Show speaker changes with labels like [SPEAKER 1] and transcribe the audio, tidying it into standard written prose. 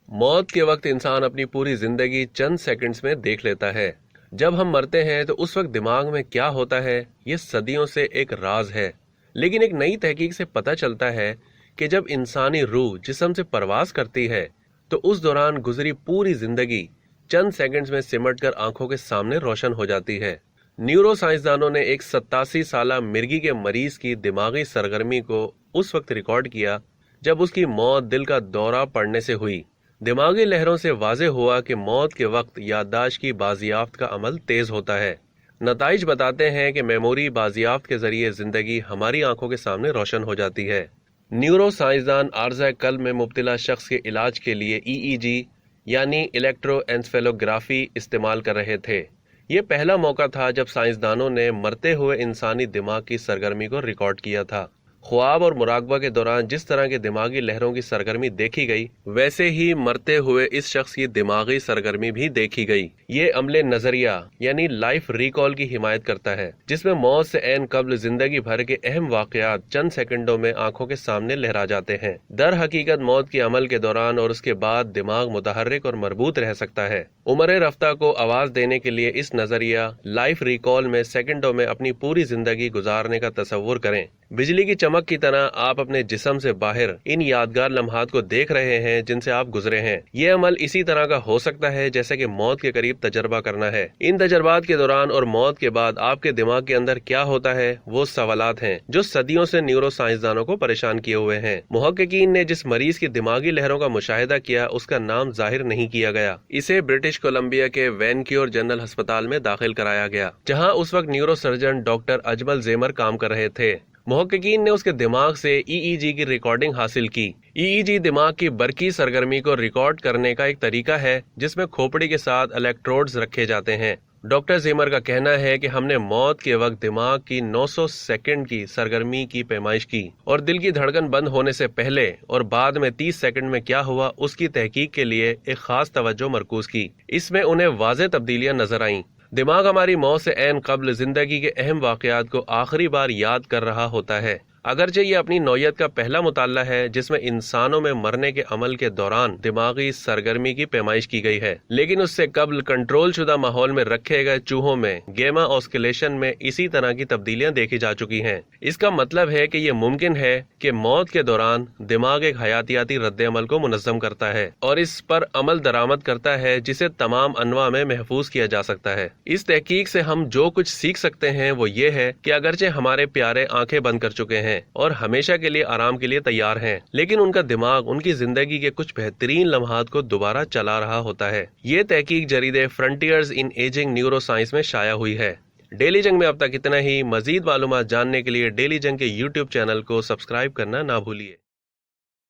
[SPEAKER 1] موت کے وقت انسان اپنی پوری زندگی چند سیکنڈز میں دیکھ لیتا ہے۔ جب ہم مرتے ہیں تو اس وقت دماغ میں کیا ہوتا ہے یہ صدیوں سے ایک راز ہے، لیکن ایک نئی تحقیق سے پتہ چلتا ہے کہ جب انسانی روح جسم سے پرواز کرتی ہے تو اس دوران گزری پوری زندگی چند سیکنڈز میں سمٹ کر آنکھوں کے سامنے روشن ہو جاتی ہے۔ نیورو سائنسدانوں نے ایک 87 سالہ مرگی کے مریض کی دماغی سرگرمی کو اس وقت ریکارڈ کیا جب اس کی موت دل کا دورہ پڑنے سے ہوئی۔ دماغی لہروں سے واضح ہوا کہ موت کے وقت یادداشت کی بازیافت کا عمل تیز ہوتا ہے۔ نتائج بتاتے ہیں کہ میموری بازیافت کے ذریعے زندگی ہماری آنکھوں کے سامنے روشن ہو جاتی ہے۔ نیورو سائنسدان عارضہ قلب میں مبتلا شخص کے علاج کے لیے EEG یعنی الیکٹرو انسفیلوگرافی استعمال کر رہے تھے۔ یہ پہلا موقع تھا جب سائنسدانوں نے مرتے ہوئے انسانی دماغ کی سرگرمی کو ریکارڈ کیا تھا۔ خواب اور مراقبہ کے دوران جس طرح کے دماغی لہروں کی سرگرمی دیکھی گئی، ویسے ہی مرتے ہوئے اس شخص کی دماغی سرگرمی بھی دیکھی گئی۔ یہ عمل نظریہ یعنی لائف ریکال کی حمایت کرتا ہے، جس میں موت سے عین قبل زندگی بھر کے اہم واقعات چند سیکنڈوں میں آنکھوں کے سامنے لہرا جاتے ہیں۔ در حقیقت موت کے عمل کے دوران اور اس کے بعد دماغ متحرک اور مربوط رہ سکتا ہے۔ عمر رفتہ کو آواز دینے کے لیے اس نظریہ لائف ریکال میں سیکنڈوں میں اپنی پوری زندگی گزارنے کا تصور کریں۔ بجلی کی چمک کی طرح آپ اپنے جسم سے باہر ان یادگار لمحات کو دیکھ رہے ہیں جن سے آپ گزرے ہیں۔ یہ عمل اسی طرح کا ہو سکتا ہے جیسے کہ موت کے قریب تجربہ کرنا ہے۔ ان تجربات کے دوران اور موت کے بعد آپ کے دماغ کے اندر کیا ہوتا ہے، وہ سوالات ہیں جو صدیوں سے نیورو سائنسدانوں کو پریشان کیے ہوئے ہیں۔ محققین نے جس مریض کی دماغی لہروں کا مشاہدہ کیا اس کا نام ظاہر نہیں کیا گیا۔ اسے برٹش کولمبیا کے وینکیور جنرل ہسپتال میں داخل کرایا گیا، جہاں اس وقت نیورو سرجن ڈاکٹر اجمل زیمر کام کر رہے تھے۔ محققین نے اس کے دماغ سے EEG کی ریکارڈنگ حاصل کی۔ EEG دماغ کی برقی سرگرمی کو ریکارڈ کرنے کا ایک طریقہ ہے جس میں کھوپڑی کے ساتھ الیکٹروڈز رکھے جاتے ہیں۔ ڈاکٹر زیمر کا کہنا ہے کہ ہم نے موت کے وقت دماغ کی 900 سیکنڈ کی سرگرمی کی پیمائش کی اور دل کی دھڑکن بند ہونے سے پہلے اور بعد میں 30 سیکنڈ میں کیا ہوا اس کی تحقیق کے لیے ایک خاص توجہ مرکوز کی۔ اس میں انہیں واضح تبدیلیاں نظر آئیں۔ دماغ ہماری موت سے عین قبل زندگی کے اہم واقعات کو آخری بار یاد کر رہا ہوتا ہے۔ اگرچہ یہ اپنی نوعیت کا پہلا مطالعہ ہے جس میں انسانوں میں مرنے کے عمل کے دوران دماغی سرگرمی کی پیمائش کی گئی ہے، لیکن اس سے قبل کنٹرول شدہ ماحول میں رکھے گئے چوہوں میں گیما آسکیلیشن میں اسی طرح کی تبدیلیاں دیکھی جا چکی ہیں۔ اس کا مطلب ہے کہ یہ ممکن ہے کہ موت کے دوران دماغ ایک حیاتیاتی رد عمل کو منظم کرتا ہے اور اس پر عمل درآمد کرتا ہے جسے تمام انواع میں محفوظ کیا جا سکتا ہے۔ اس تحقیق سے ہم جو کچھ سیکھ سکتے ہیں وہ یہ ہے کہ اگرچہ ہمارے پیارے آنکھیں بند کر چکے ہیں اور ہمیشہ کے لیے آرام کے لیے تیار ہیں، لیکن ان کا دماغ ان کی زندگی کے کچھ بہترین لمحات کو دوبارہ چلا رہا ہوتا ہے۔ یہ تحقیق جریدے فرنٹیئرز ان ایجنگ نیورو سائنس میں شائع ہوئی ہے۔ ڈیلی جنگ میں اب تک اتنا ہی۔ مزید معلومات جاننے کے لیے ڈیلی جنگ کے YouTube چینل کو سبسکرائب کرنا نہ بھولیے۔